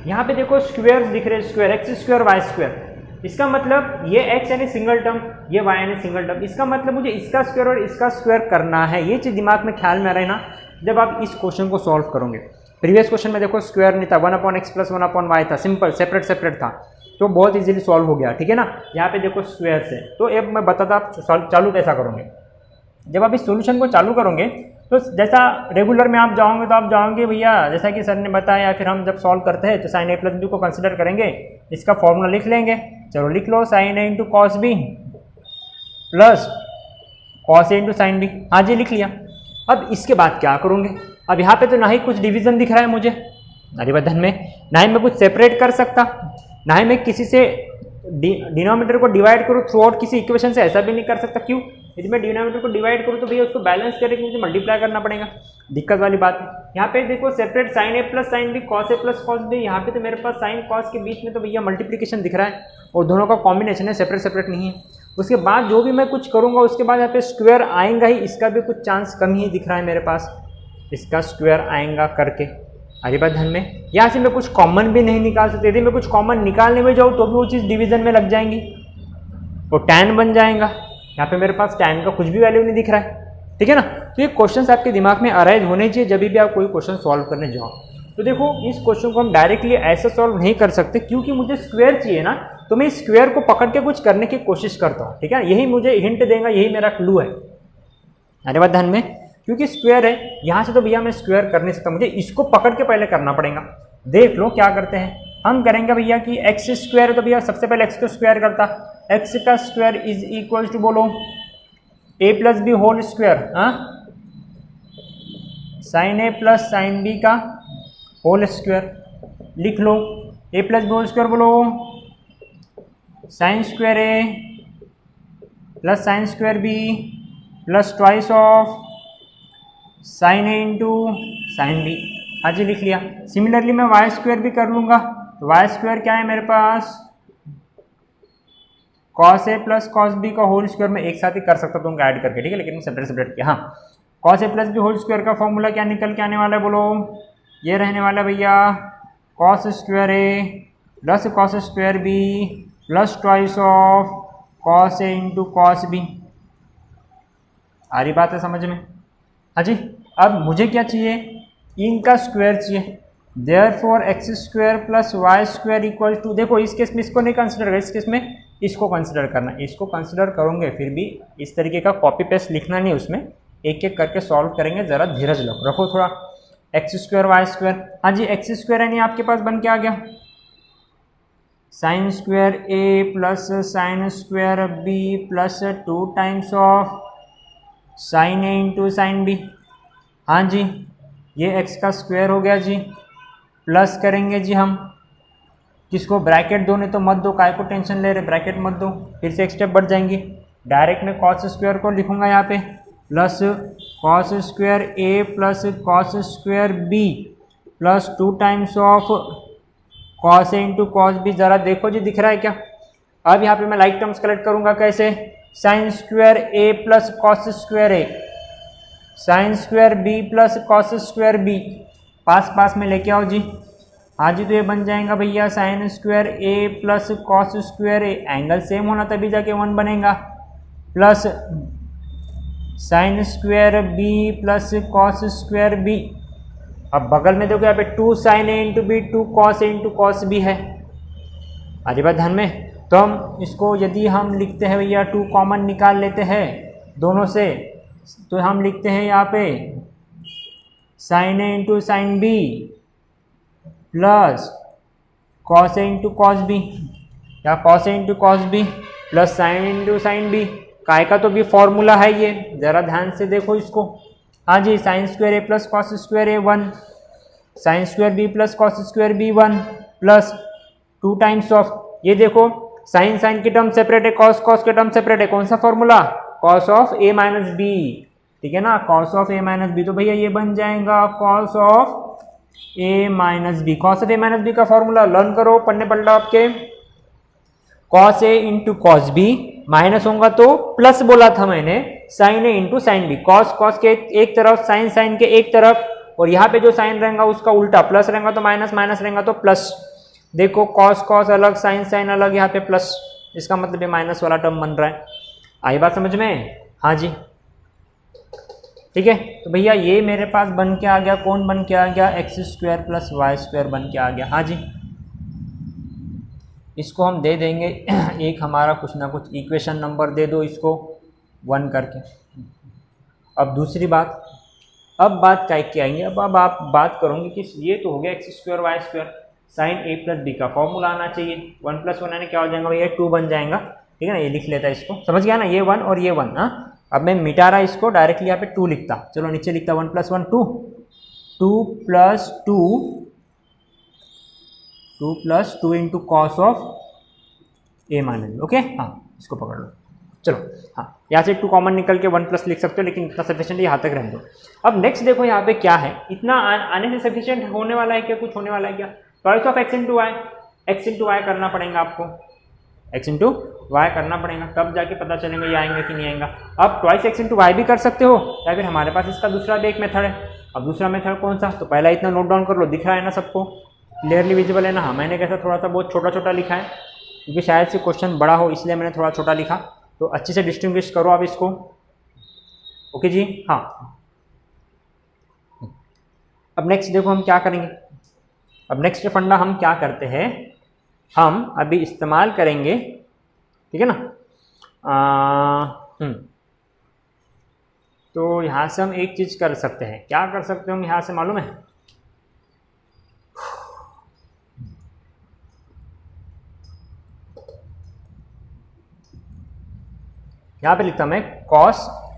यहाँ पे देखो स्क्वायर्स दिख रहे हैं, square x square Y square, इसका मतलब ये x यानी सिंगल टर्म, ये y यानी सिंगल टर्म, इसका मतलब मुझे इसका स्क्वायर और इसका स्क्वायर करना है। ये चीज़ दिमाग में ख्याल में रहना जब आप इस क्वेश्चन को सॉल्व करोगे। प्रीवियस क्वेश्चन में देखो स्क्वायर नहीं था, 1/x प्लस 1/y था, सिंपल सेपरेट सेपरेट था, तो बहुत इजीली सॉल्व हो गया, ठीक है ना। यहाँ पे देखो स्क्वायर से, तो अब मैं बताता आप चालू कैसा करोगे। जब आप इस सोल्यूशन को चालू करोगे तो जैसा रेगुलर में आप जाओगे तो आप जाओगे भैया, जैसा कि सर ने बताया, या फिर हम जब सॉल्व करते हैं तो साइन ए प्लस बी को कंसिडर करेंगे, इसका फॉर्मूला लिख लेंगे। चलो लिख लो, साइन ए into cos B plus cos ए इंटू साइन बी, हाँ जी लिख लिया। अब इसके बाद क्या करोगे, अब यहाँ पे तो ना ही कुछ डिवीजन दिख रहा है मुझे हरिवर्धन में, ना ही मैं कुछ सेपरेट कर सकता, ना ही मैं किसी से डिनोमिनेटर को डिवाइड करूँ थ्रू आउट किसी इक्वेशन से, ऐसा भी नहीं कर सकता। क्यों, यदि मैं डिनोमिनेटर को डिवाइड करूँ तो भैया उसको बैलेंस करके मुझे मल्टीप्लाई करना पड़ेगा, दिक्कत वाली बात है। यहाँ पे देखो separate sign A plus sine B, cos A plus cos B, यहाँ पे तो मेरे पास साइन कॉस के बीच में तो भैया मल्टीप्लीकेशन दिख रहा है और दोनों का कॉम्बिनेशन है, सेपरेट सेपरेट नहीं है। उसके बाद जो भी मैं कुछ करूँगा उसके बाद यहाँ पे स्क्वायर आएगा ही, इसका भी कुछ चांस कम ही दिख रहा है मेरे पास, इसका स्क्वायर आएगा करके हरिवर्धन में। यहाँ से मैं कुछ कॉमन भी नहीं निकाल सकते, यदि मैं कुछ कॉमन निकालने में जाऊँ तो भी वो चीज़ डिवीजन में लग जाएंगी, तो tan बन जाएगा। यहाँ पे मेरे पास tan का कुछ भी वैल्यू नहीं दिख रहा है, ठीक है ना। तो ये क्वेश्चंस आपके दिमाग में अराइज होने चाहिए जब भी आप कोई क्वेश्चन सॉल्व करने जाओ। तो देखो इस क्वेश्चन को हम डायरेक्टली ऐसे सॉल्व नहीं कर सकते, क्योंकि मुझे स्क्वायर चाहिए ना, तो मैं स्क्वायर को पकड़ के कुछ करने की कोशिश करता हूँ, ठीक है। यही मुझे हिंट देगा, यही मेरा क्लू है हरिवर्धन में, क्योंकि स्क्वायर है, यहाँ से तो भैया मैं स्क्वायर कर नहीं सकता, मुझे इसको पकड़ के पहले करना पड़ेगा। देख लो क्या करते हैं, हम करेंगे भैया कि एक्स स्क्वायर है तो भैया सबसे पहले एक्स को स्क्वायर करता, एक्स का स्क्वायर इज इक्वल टू बोलो a plus b whole square, हाँ साइन ए प्लस साइन बी का होल स्क्वायर लिख लो। A plus b whole square बोलो sine square A plus sine square B plus twice of sine A into sine B, हाँ जी लिख लिया। सिमिलरली मैं वाई स्क्वायर भी कर लूँगा, तो वाई स्क्वायर क्या है मेरे पास, कॉस ए प्लस कॉस बी का होल स्क्वायर में एक साथ ही कर सकता हूँ ऐड करके, ठीक है, लेकिन सेपरेट सेपरेट किया। हाँ cos A plus b whole square का फॉर्मूला क्या निकल के आने वाला है बोलो, ये रहने वाला भैया cos square A plus cos square B plus twice of cos A into cos B, आ रही बात है समझ में? हाँ जी। अब मुझे क्या चाहिए, इनका स्क्वायर चाहिए। Therefore x square plus y square equal to, देखो इस केस में इसको नहीं कंसिडर कर, इस केस में इसको कंसिडर करना। इसको कंसिडर करोगे फिर भी इस तरीके का कॉपी पेस्ट लिखना नहीं, उसमें एक एक करके सॉल्व करेंगे, ज़रा धीरज रखो थोड़ा। एक्स स्क्वायर वाई स्क्वायर, हाँ जी एक्स स्क्वायर यानी आपके पास बन के आ गया sine square A plus sine square B plus 2 times of sine A into sine B. हाँ जी ये एक्स का स्क्वायर हो गया जी, प्लस करेंगे जी हम किसको, ब्रैकेट दो, नहीं तो मत दो, काय को टेंशन ले रहे, ब्रैकेट मत दो, फिर से एक स्टेप बढ़ जाएंगे। डायरेक्ट में कॉस स्क्वायर को लिखूंगा यहाँ पे, plus cos square A plus cos square B plus 2 times of cos A into cos b. ज़रा देखो जी दिख रहा है क्या? अब यहाँ पे मैं लाइक टर्म्स कलेक्ट करूँगा, कैसे, sine square A plus cos square A, sine square B plus cos square B, पास पास में लेके आओ जी। हाँ जी तो ये बन जाएगा भैया sine square A plus cos square a, angle same होना तभी जाके 1 बनेगा, plus sine square B plus cos square b. अब बगल में देखो यहाँ पे 2 साइन ए इंटू बी, 2 कॉस ए इंटू कॉस बी है। आधी बात ध्यान में, तो हम इसको यदि हम लिखते हैं भैया 2 कॉमन निकाल लेते हैं दोनों से, तो हम लिखते हैं यहाँ पे साइन ए into sine B plus cos ए इंटू कॉस बी, या कॉस ए into cos B plus sine into sine B. काय का तो भी फॉर्मूला है ये, ज़रा ध्यान से देखो इसको। हाँ जी sine square A plus cos square A 1, sine square B plus cos square B 1 plus 2 times of, ये देखो साइन साइन की टर्म सेपरेट है, कॉस कॉस के टर्म सेपरेट है, कौन सा formula, cos of A minus B, ठीक है ना, cos of A minus B. तो भैया ये बन जाएगा cos of A minus B. Cos of A minus b का फॉर्मूला लर्न करो, पढ़ने पलटा आपके, कॉस ए इंटू कॉस बी, माइनस होगा तो प्लस बोला था मैंने, साइन ए into sine B, cos cos के एक तरफ, साइन साइन के एक तरफ, और यहाँ पे जो साइन रहेगा उसका उल्टा, प्लस रहेगा तो माइनस, माइनस रहेगा तो प्लस। देखो कॉस कॉस अलग, साइन साइन अलग, यहाँ पे प्लस, इसका मतलब ये माइनस वाला टर्म बन रहा है। आई बात समझ में? हाँ जी ठीक है। तो भैया ये मेरे पास बन के आ गया, कौन बन के आ गया, x square plus y square बन के आ गया। हाँ जी इसको हम दे देंगे एक हमारा कुछ ना कुछ इक्वेशन नंबर दे दो इसको 1 करके। अब दूसरी बात, अब बात क्या की आएंगे, अब आप बात करोगे कि ये तो हो गया x square Y square, sine ए प्लस बी का फॉर्मूला आना चाहिए। 1 + 1 यानी क्या हो जाएगा भैया, 2 बन जाएगा, ठीक है ना, ये लिख लेता है इसको, समझ गया ना, ये 1 और ये 1। हाँ अब मैं मिटा रहा इसको, डायरेक्टली यहाँ पे 2 लिखता, चलो नीचे लिखता 1 + 1 2, 2 + 2, 2 + 2 into cos of A minus, okay. हाँ इसको पकड़ लो, चलो हाँ यहाँ से 2 कॉमन निकल के 1+ लिख सकते हो, लेकिन इतना सफिशिएंट यहाँ तक रहने दो। अब नेक्स्ट देखो यहाँ पे क्या है, इतना आने से सफिशिएंट होने वाला है क्या, कुछ होने वाला है क्या, twice of x into y, x into y करना पड़ेगा आपको, एक्स इंटू वाई करना पड़ेगा, तब जाके पता चलेगा ये आएंगे कि नहीं आएगा। अब ट्वाइस एक्स इंटू वाई भी कर सकते हो, या फिर हमारे पास इसका दूसरा भी एक मेथड है। अब दूसरा मेथड कौन सा, तो पहला इतना नोट डाउन कर लो, दिख रहा है ना सबको, क्लियरली विजिबल है ना। हाँ मैंने कैसा थोड़ा सा बहुत छोटा छोटा लिखा है, क्योंकि शायद से क्वेश्चन बड़ा हो इसलिए मैंने थोड़ा छोटा लिखा, तो अच्छे से डिस्टिंग्विश करो आप इसको, ओके जी। हाँ अब नेक्स्ट देखो हम क्या करेंगे, अब नेक्स्ट फंडा हम क्या करते हैं, हम अभी इस्तेमाल करेंगे, ठीक है ना। तो यहाँ से हम एक चीज़ कर सकते हैं, क्या कर सकते हैं हम यहाँ से मालूम है, यहाँ पे लिखता मैं cos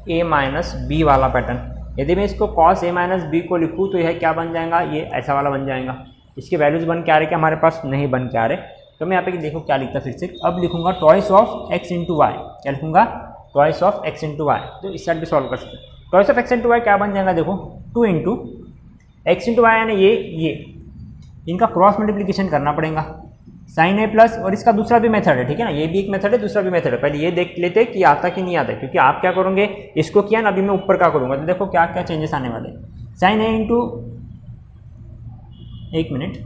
a माइनस बी वाला पैटर्न। यदि मैं इसको cos a माइनस बी को लिखूँ तो यह क्या बन जाएगा, ये ऐसा वाला बन जाएगा। इसके वैल्यूज बन के आ रहे क्या हमारे पास, नहीं बन के आ रहे, तो मैं यहाँ पे देखो क्या लिखता फिर से, अब लिखूंगा twice of x into y, क्या लिखूंगा, twice of x into y. तो इस साइड भी सॉल्व कर सकते हैं, twice of x into y क्या बन जाएगा, देखो 2 इंटू एक्स इंटू वाई, यानी ये इनका क्रॉस मल्टीप्लीकेशन करना पड़ेगा, साइन ए प्लस, और इसका दूसरा भी मेथड है, ठीक है ना, ये भी एक मेथड है, दूसरा भी मेथड है। पहले ये देख लेते कि आता कि नहीं आता, क्योंकि आप क्या करोगे, इसको किया ना, अभी मैं ऊपर का करूँगा, तो देखो क्या क्या चेंजेस आने वाले। साइन ए इंटू, एक मिनट,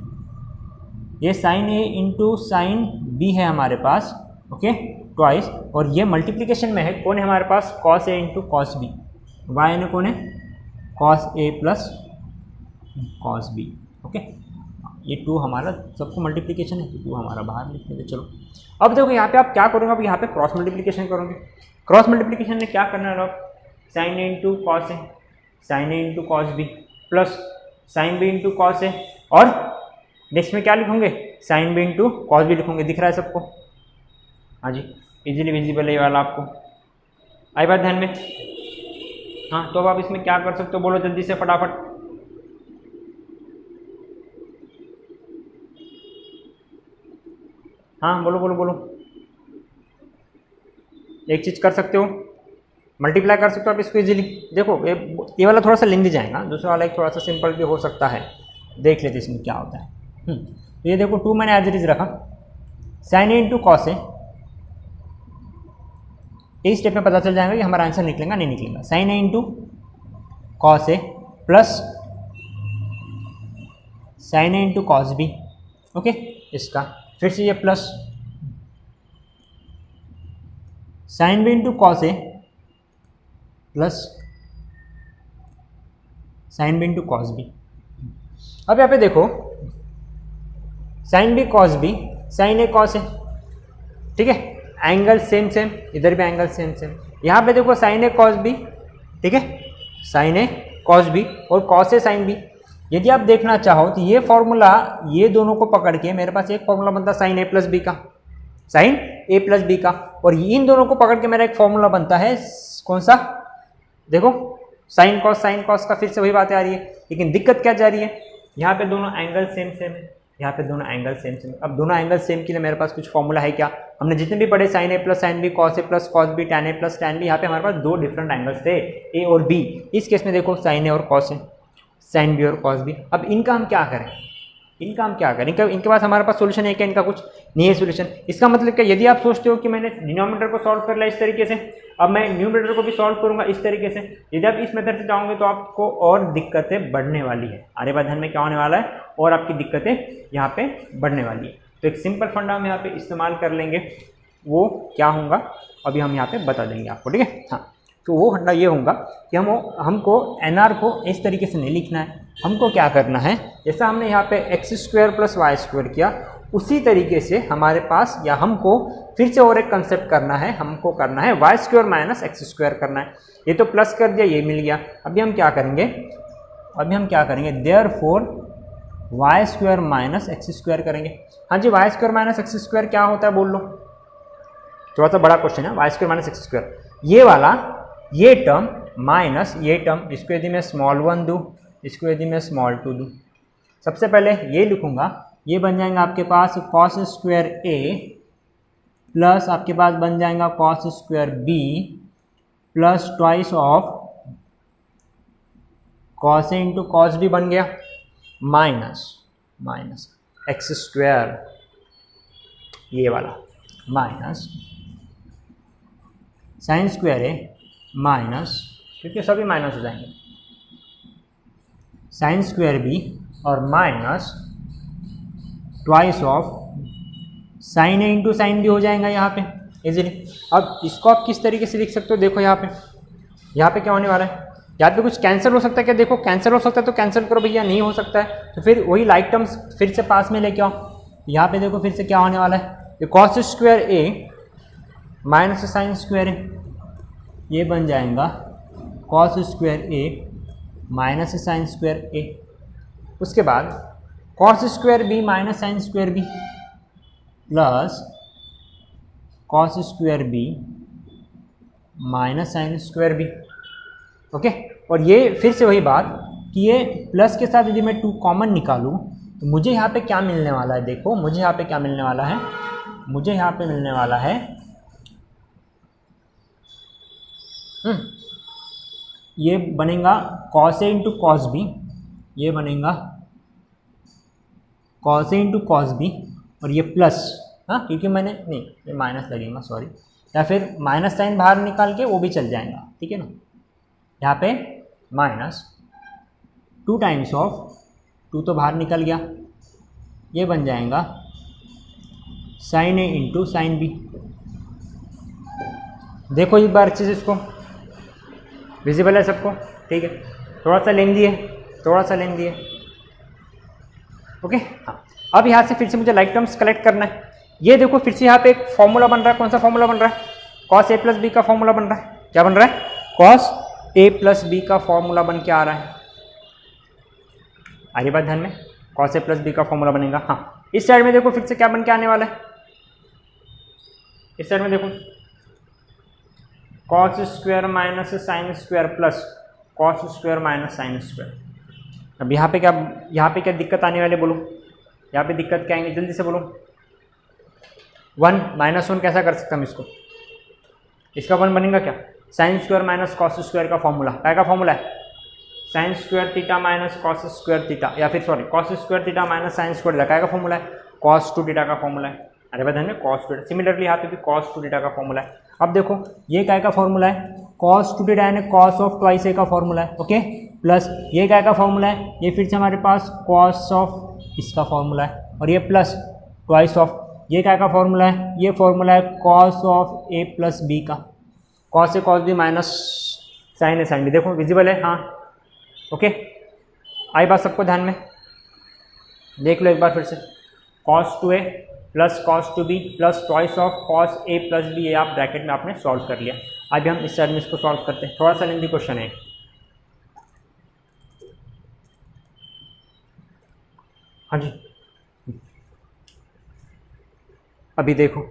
ये साइन ए इंटू साइन बी है हमारे पास, ओके ट्वाइस, और ये मल्टीप्लीकेशन में है, कौन है हमारे पास, कॉस ए इंटू कॉस बी, y एन कौन है, कॉस ए प्लस कॉस बी। ओके, ये 2 हमारा सबको मल्टीप्लिकेशन है, तो 2 हमारा बाहर लिख देते। चलो अब देखो यहाँ पे आप क्या करोगे, अब यहाँ पे क्रॉस मल्टीप्लिकेशन करोगे। क्रॉस मल्टीप्लिकेशन में क्या करना है आप, sine A into cos A, sine A into cos B plus sine B into cos A, और नेक्स्ट में क्या लिखोगे, sine B into cos B लिखोगे। दिख रहा है सबको? हाँ जी, इजीली विजिबल है ये वाला आपको, आई बात ध्यान में? हाँ, तो अब आप इसमें क्या कर सकते हो, बोलो जल्दी से फटाफट। हाँ बोलो बोलो बोलो। एक चीज़ कर सकते हो, मल्टीप्लाई कर सकते हो आप इसको इजीली। देखो ये वाला थोड़ा सा लेंदी जाएगा, दूसरा वाला एक थोड़ा सा सिंपल भी हो सकता है, देख लेते इसमें क्या होता है। तो ये देखो 2 मैंने एज इट इज रखा, साइन ए इंटू कॉस ए, इस स्टेप में पता चल जाएगा कि हमारा आंसर निकलेगा नहीं निकलेगा। साइन ए इंटू कॉस ए प्लस साइन ए इंटू कॉस बी। ओके, इसका फिर से ये plus sine B into cos ए plus sine B into cos B. अब यहाँ पे देखो sine B cos B, sine A cos A, ठीक है, एंगल सेम सेम, इधर भी एंगल सेम सेम। यहाँ पे देखो साइन ए कॉस बी, ठीक है, साइन ए कॉस बी और कॉस ए साइन बी। यदि आप देखना चाहो तो ये फॉर्मूला, ये दोनों को पकड़ के मेरे पास एक फॉर्मूला बनता है साइन ए प्लस बी का, साइन ए प्लस बी का, और इन दोनों को पकड़ के मेरा एक फॉर्मूला बनता है कौन सा, देखो साइन कॉस का। फिर से वही बातें आ रही है, लेकिन दिक्कत क्या जा रही है, यहाँ पे दोनों एंगल सेम सेम है, यहाँ पे दोनों एंगल सेम सेम। अब दोनों एंगल सेम के लिए मेरे पास कुछ फॉर्मूला है क्या, हमने जितने भी पढ़े sign A plus sine B, cos A plus cos B, tan A plus tan B, यहाँ पे हमारे पास 2 डिफरेंट एंगल्स थे, ए और बी। इस केस में देखो साइन ए और कॉस ए, साइन बी और कॉस बी। अब इनका हम क्या करें, इनके पास हमारे पास सोल्यूशन है क्या, इनका कुछ नहीं है सोल्यूशन। इसका मतलब क्या, यदि आप सोचते हो कि मैंने डिनोमिनेटर को सॉल्व कर लिया इस तरीके से, अब मैं न्यूमरेटर को भी सॉल्व करूंगा इस तरीके से, यदि आप इस मेथड से जाओगे तो आपको और दिक्कतें बढ़ने वाली है। आगे बात ध्यान में क्या होने वाला है, और आपकी दिक्कतें यहाँ पे बढ़ने वाली है। तो एक सिंपल फंडा हम यहाँ पे इस्तेमाल कर लेंगे, वो क्या होगा अभी हम यहाँ पे बता देंगे आपको, ठीक है। हाँ, तो वो फंडा ये होगा कि हमको एनआर को इस तरीके से नहीं लिखना है, हमको क्या करना है, जैसा हमने यहाँ पे x square plus y square किया, उसी तरीके से हमारे पास, या हमको फिर से और एक कंसेप्ट करना है, हमको करना है y square minus x square करना है। ये तो प्लस कर दिया, ये मिल गया। अभी हम क्या करेंगे, therefore Y square minus x square करेंगे। हाँ जी, Y square minus x square क्या होता है बोल लो, थोड़ा सा बड़ा क्वेश्चन है। Y square minus x square, ये वाला, ये टर्म माइनस ये टर्म, इसको यदि मैं स्मॉल 1 दूँ, इसको यदि मैं स्मॉल 2 दूँ, सबसे पहले ये लिखूंगा, ये बन जाएगा आपके पास कॉस स्क्वायर ए प्लस आपके पास बन जाएगा cos square B plus twice of cos A into cos b बन गया, माइनस एक्स स्क्वायर ये वाला minus sine square a minus, क्योंकि सभी माइनस हो जाएंगे, साइन स्क्वायर बी और minus twice of sine A into sine b हो जाएगा यहाँ पे इजीली। अब इसको आप किस तरीके से लिख सकते हो, देखो यहाँ पे क्या होने वाला है, यहाँ पे कुछ कैंसिल हो सकता है क्या, देखो कैंसिल हो सकता है तो कैंसिल करो भैया, नहीं हो सकता है तो फिर वही लाइक टर्म्स फिर से पास में लेके आओ। यहाँ पे देखो फिर से क्या होने वाला है, cos square a minus sine square a, ये बन जाएगा cos square a minus sine square a. उसके बाद cos square b minus sine square B plus cos square b minus sine square b. Okay, और ये फिर से वही बात कि ये प्लस के साथ यदि मैं 2 कॉमन निकालूं तो मुझे यहाँ पे क्या मिलने वाला है, देखो मुझे यहाँ पे क्या मिलने वाला है, मुझे यहाँ पे मिलने वाला है ये बनेगा cos A into cos B, ये बनेगा cos A into cos B, और ये प्लस, हाँ क्योंकि मैंने नहीं, ये माइनस लगेगा सॉरी, या फिर माइनस साइन बाहर निकाल के वो भी चल जाएगा, ठीक है ना। यहाँ पे माइनस 2 टाइम्स ऑफ 2 तो बाहर निकल गया, ये बन जाएगा साइन ए इंटू साइन बी। देखो एक बार अच्छे से इसको, विजिबल है सबको? ठीक है, थोड़ा सा लेंदी है, थोड़ा सा लेंदी है। ओके हाँ, अब यहाँ से फिर से मुझे लाइक टर्म्स कलेक्ट करना है। ये देखो फिर से यहाँ पे एक फॉर्मूला बन रहा है। कौन सा फॉर्मूला बन रहा है? कॉस ए प्लस बी का फॉर्मूला बन रहा है। क्या बन रहा है? कॉस ए प्लस बी का फॉर्मूला बन के आ रहा है। आ रही बात ध्यान में? कॉस ए प्लस बी का फॉर्मूला बनेगा। हाँ, इस साइड में देखो फिर से क्या बन के आने वाला है। इस साइड में देखो cos square minus sine square plus cos square minus sine square. अब यहाँ पे क्या दिक्कत आने वाली बोलो? यहाँ पे दिक्कत क्या आएंगे? जल्दी से बोलो। 1 -1 कैसा कर सकते हम इसको? इसका 1 बनेगा क्या? Sine square minus cos square का फॉर्मूला। क्या का फॉर्मूला है? Sign square theta minus cos square theta, या फिर sorry cos square theta minus sine square theta. क्या का फॉर्मूला है? कॉस 2 थीटा का फॉर्मूला है। अरे भाई ध्यान में, कॉस 2 थीटा। सिमिलरली यहाँ पे भी कॉस 2 थीटा का फॉर्मूला है। अब देखो ये क्या का फॉर्मूला है? कॉस 2 थीटा यानी कॉस ऑफ ट्वाइस ए का फॉर्मूला है। ओके, प्लस ये क्या का फॉर्मूला है? ये फिर से हमारे पास कॉस ऑफ इसका फॉर्मूला है, और ये प्लस ट्वाइस ऑफ ये क्या का फॉर्मूला है? ये फॉर्मूला है cos of A plus B का। Cos a cos B minus sine a sine b. देखो विजिबल है? हाँ ओके, आई बात सबको ध्यान में? देख लो एक बार फिर से। Cos 2a plus cos 2b plus twice of cos a plus b, ये आप ब्रैकेट में आपने सॉल्व कर लिया। अभी हम इस साइड में इसको सॉल्व करते हैं। थोड़ा सा लेंदी क्वेश्चन है। हाँ जी, अभी देखो,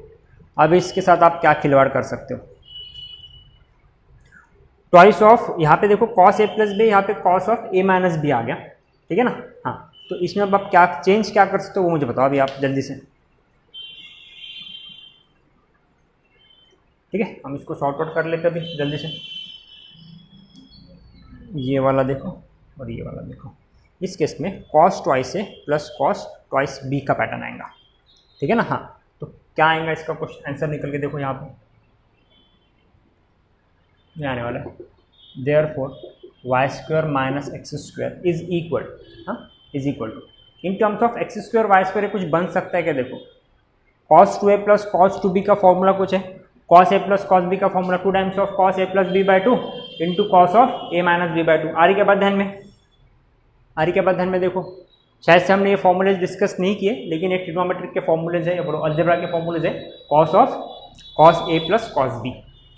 अब इसके साथ आप क्या खिलवाड़ कर सकते हो। ट्वाइस ऑफ यहाँ पे देखो कॉस ए प्लस बी, यहाँ पे cos of A minus B आ गया। ठीक है ना? हाँ, तो इसमें अब आप क्या चेंज क्या कर सकते हो वो मुझे बताओ अभी आप जल्दी से। ठीक है, हम इसको सॉर्ट आउट कर लेते हैं अभी जल्दी से। ये वाला देखो और ये वाला देखो। इस केस में cos twice a plus cos twice B का पैटर्न आएगा। ठीक है ना? हाँ, तो क्या आएगा इसका क्वेश्चन आंसर निकल के देखो यहाँ पे ये आने वाला है। Therefore Y square minus x square is equal, हाँ is equal to, in terms of x square Y square कुछ बन सकता है क्या? देखो cos 2a plus cos 2b का फॉर्मूला कुछ है, cos a plus cos b का formula 2 times of cos a plus b by 2 into cos of a minus b by 2। आ रही के बाद ध्यान में? आ रही के बाद ध्यान में? देखो शायद से हमने ये फॉर्मूलेज डिस्कस नहीं किए, लेकिन एक ट्रिग्नोमेट्रिक के फॉर्मूलेज है, या बोलो अलजेब्रा के फॉर्मूलेज है। Cos of cos a plus cos b,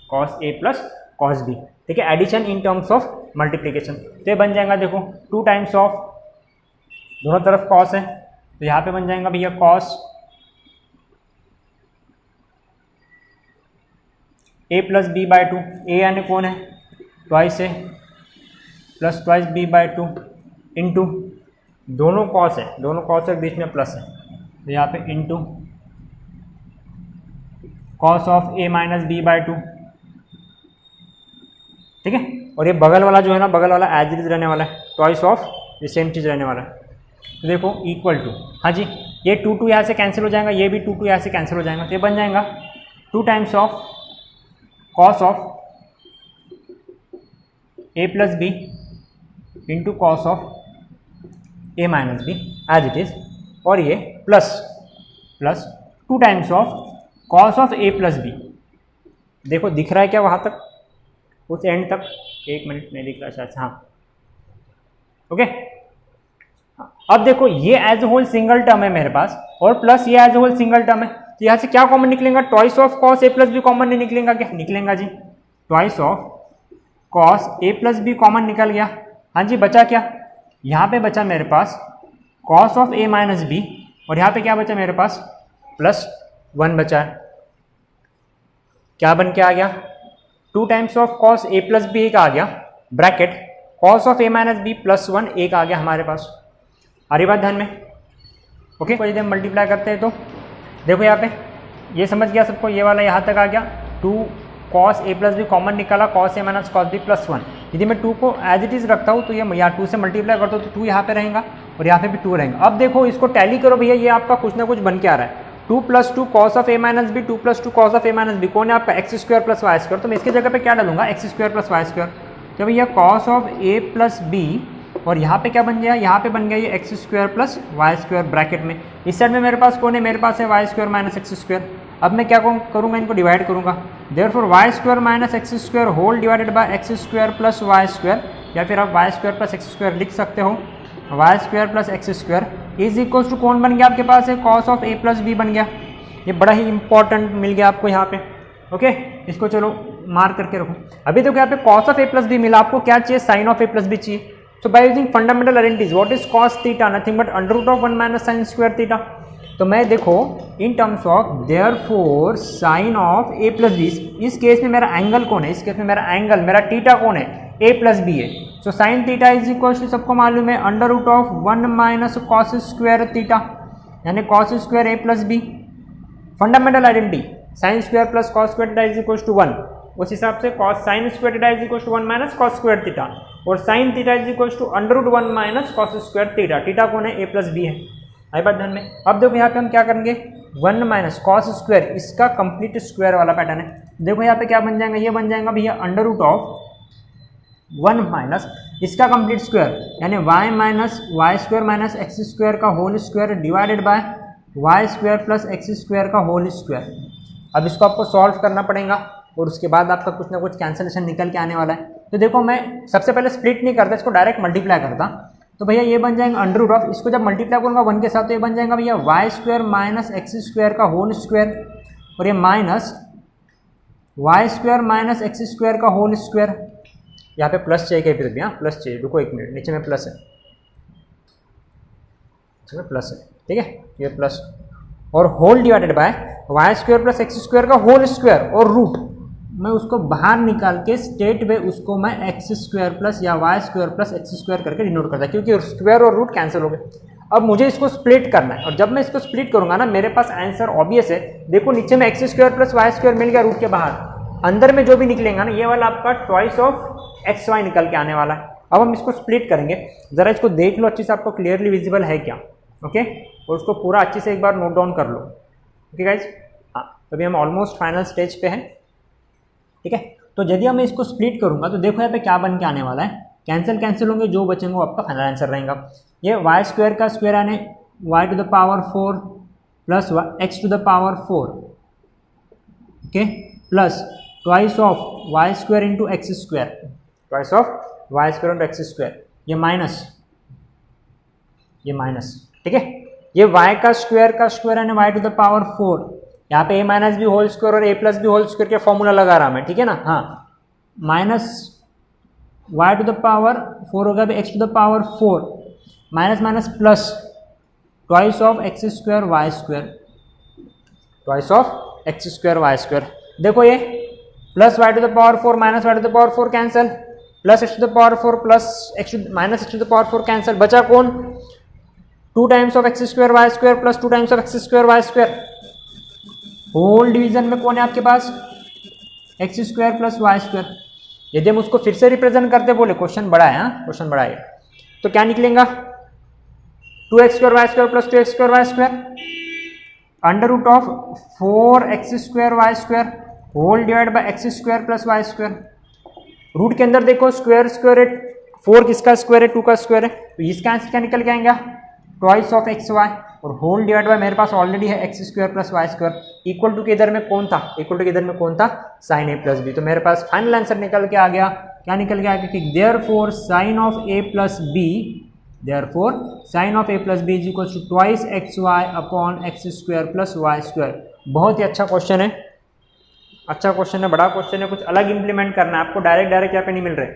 cos a plus cos b। ठीक है, addition in terms of multiplication. तो ये बन जाएगा देखो 2 टाइम्स ऑफ, दोनों तरफ कॉस है तो यहाँ पे बन जाएगा भैया cos a plus b by 2। A यानी कौन है? Twice a plus twice b by 2 इंटू दोनों कॉस है, दोनों कॉस है, बीच में प्लस है तो यहाँ पे into cos of a minus b by 2। ठीक है, और ये बगल वाला जो है ना, बगल वाला एज इट इज रहने वाला है, ट्वाइस ऑफ ये सेम चीज़ रहने वाला है। तो देखो इक्वल टू, हाँ जी, ये 2 यहाँ से कैंसिल हो जाएगा, ये भी 2 यहाँ से कैंसिल हो जाएगा, तो ये बन जाएगा 2 times of cos of a plus b into cos of a minus b as it is, और ये plus 2 times of cos of a plus b. देखो दिख रहा है क्या वहाँ तक, उस एंड तक? 1 मिनट नहीं दिख रहा शायद, हाँ ओके। अब देखो ये एज होल सिंगल टर्म है मेरे पास, और प्लस ये एज होल सिंगल टर्म है, तो यहाँ से क्या कॉमन निकलेगा? Twice of cos A plus B common नहीं निकलेगा क्या? निकलेगा जी, twice of cos A plus B common निकल गया। हाँ जी, बचा क्या? यहाँ पे बचा मेरे पास cos of A minus B, और यहाँ पे क्या बचा मेरे पास? प्लस 1 बचा है। क्या बन के आ गया? 2 times of cos A plus b एक आ गया, bracket cos of A minus b plus 1 एक आ गया हमारे पास। आ रही बात ध्यान में? ओके, कोई यदि हम मल्टीप्लाई करते हैं तो देखो यहाँ पे ये समझ गया सबको, ये वाला यहाँ तक आ गया। 2 कॉस ए प्लस बी कॉमन निकाला, cos A minus cos B plus 1। यदि मैं 2 को एज इट इज़ रखता हूँ तो ये यहाँ 2 से मल्टीप्लाई करता हूँ तो 2 यहाँ पे रहेगा और यहाँ पे भी 2 रहेगा। अब देखो इसको टैली करो भैया, ये आपका कुछ ना कुछ बन के आ रहा है। 2 + 2 cos of A minus b, 2 + 2 cos of A minus b, कौन है आपका? X square plus y square. तो मैं इसकी जगह पे क्या डालूंगा? X square plus y square. तो भैया cos of A plus b, और यहाँ पे क्या बन गया? यहाँ पे बन गया ये x square plus y square bracket में। इस साइड में मेरे पास कौन है? मेरे पास है y square minus x square. अब मैं क्या करूँगा, इनको डिवाइड करूँगा। Therefore Y square minus x square whole divided by x square plus y square, या फिर आप y square plus x square लिख सकते हो। Y square plus x square is equals to कौन बन गया आपके पास है, cos of A plus b बन गया। ये बड़ा ही इंपॉर्टेंट मिल गया आपको यहाँ पे। ओके, इसको चलो मार्क करके रखो। अभी तो यहाँ पे cos of A plus B मिला, आपको क्या चाहिए, sine of A plus B चाहिए। So by using fundamental identities, what is cos theta, nothing but under root of 1 minus sine square theta. तो मैं देखो in terms of therefore sine of A plus B, इस केस में मेरा एंगल कौन है, इस केस में मेरा एंगल, मेरा थीटा कौन है, ए प्लस बी है। So sine theta is equal to, सबको मालूम है, under root of 1 minus cos square theta, यानी cos square A plus B. Fundamental identity, sine square plus cos square theta is equal to 1, उस हिसाब से cos sine square theta is equal to 1 minus cos square theta, और sine theta is equal to under root 1 minus cos square theta. Theta कौन है, ए प्लस बी है। आई बात ध्यान में। अब देखो यहाँ पे हम क्या करेंगे, 1 माइनस कॉस स्क्वायर, इसका कंप्लीट स्क्वायर वाला पैटर्न है। देखो यहाँ पे क्या बन जाएगा, ये बन जाएगा भैया अंडर रूट ऑफ 1 माइनस इसका कंप्लीट स्क्वायर, यानी y minus y square minus x square का whole square divided by y square plus x square का होल स्क्वायर। अब इसको आपको सॉल्व करना पड़ेगा और उसके बाद आपका कुछ ना कुछ कैंसलेशन निकल के आने वाला है। तो देखो मैं सबसे पहले स्प्लिट नहीं करता, इसको डायरेक्ट मल्टीप्लाई करता। तो भैया ये बन जाएगा अंडर रूट ऑफ, इसको जब मल्टीप्लाई करूँगा 1 के साथ तो ये बन जाएगा भैया y square minus x square का होल स्क्वायर, और ये minus y square minus x square का होल स्क्वायर। यहाँ पे प्लस चाहिए फिर भी, हाँ प्लस चाहिए, रुको 1 मिनट, नीचे में प्लस है, नीचे में प्लस है, ठीक है, ये प्लस, और whole divided by y square plus x square का होल स्क्वायर और रूट। मैं उसको बाहर निकाल के स्टेट में उसको मैं एक्स स्क्वायर प्लस या y square plus x square करके डिनोट करता है, क्योंकि स्क्वायर और रूट कैंसिल हो गए। अब मुझे इसको स्प्लिट करना है, और जब मैं इसको स्प्लिट करूंगा ना, मेरे पास आंसर ऑब्वियस है। देखो नीचे में x square plus y square मिल गया रूट के बाहर, अंदर में जो भी निकलेगा ना, ये वाला आपका ट्वाइस ऑफ एक्स वाई निकल के आने वाला है। अब हम इसको स्प्लिट करेंगे, जरा इसको देख लो अच्छे से, आपको क्लियरली विजिबल है क्या, ओके, और उसको पूरा अच्छे से एक बार नोट डाउन कर लो। ओके गाइज, हाँ, अभी हम ऑलमोस्ट फाइनल स्टेज पे हैं, ठीक है। तो यदि मैं इसको स्प्लिट करूंगा तो देखो यहाँ पे क्या बन के आने वाला है, कैंसिल होंगे, जो बचेंगे वो आपका फाइनल आंसर रहेगा। ये वाई स्क्वायर का स्क्वायर यानी y to the power 4 plus x to the power 4, okay, plus twice of y square into x square, twice of y square into x square, ये माइनस, ठीक है। ये y का स्क्वायर यानी y टू द पावर 4, यहाँ पे a minus b whole square और a plus b whole square के फॉर्मूला लगा रहा मैं, ठीक है ना, हाँ, minus y to the power 4 होगा x to the power 4 minus minus plus twice of x square Y square, twice of x square Y square. देखो ये plus y to the power 4 minus y to the power 4 cancel, plus x to the power 4 plus minus x to the power 4 cancel, बचा कौन, 2 times of x square Y square plus 2 times of x square Y square. Whole division में कौन है आपके पास, x square plus y square. यदि हम उसको फिर से रिप्रेजेंट करते बोले, क्वेश्चन बड़ा है, हाँ क्वेश्चन बड़ा है, तो क्या निकलेगा, 2x square Y square plus 2x square Y square under root of 4x square Y square whole divide by x square plus y square. Root के अंदर देखो स्क्वायर स्क्वायर है, 4 किसका स्क्वायर है, 2 का स्क्वायर है, तो इसका आंसर क्या निकल के आएगा, ट्वाइस ऑफ एक्स वाई, और होल डिवाइड बाय मेरे पास ऑलरेडी है x square plus y square, equal to के इधर में कौन था, इक्वल टू के इधर में कौन था, साइन ए प्लस बी। तो मेरे पास फाइनल आंसर निकल के आ गया, क्या निकल के आ गया कि therefore sine of A plus b, therefore sine of A plus b is equal to twice x y upon x square plus y square. बहुत ही अच्छा क्वेश्चन है, अच्छा क्वेश्चन है, बड़ा क्वेश्चन है, कुछ अलग इंप्लीमेंट करना है आपको, डायरेक्ट यहाँ पे नहीं मिल रहे,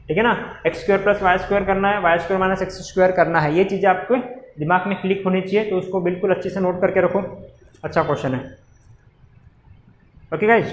ठीक है ना। X square plus y square करना है, y square minus x square करना है, ये चीज़ें आपके दिमाग में क्लिक होनी चाहिए, तो उसको बिल्कुल अच्छे से नोट करके रखो, अच्छा क्वेश्चन है। Okay guys.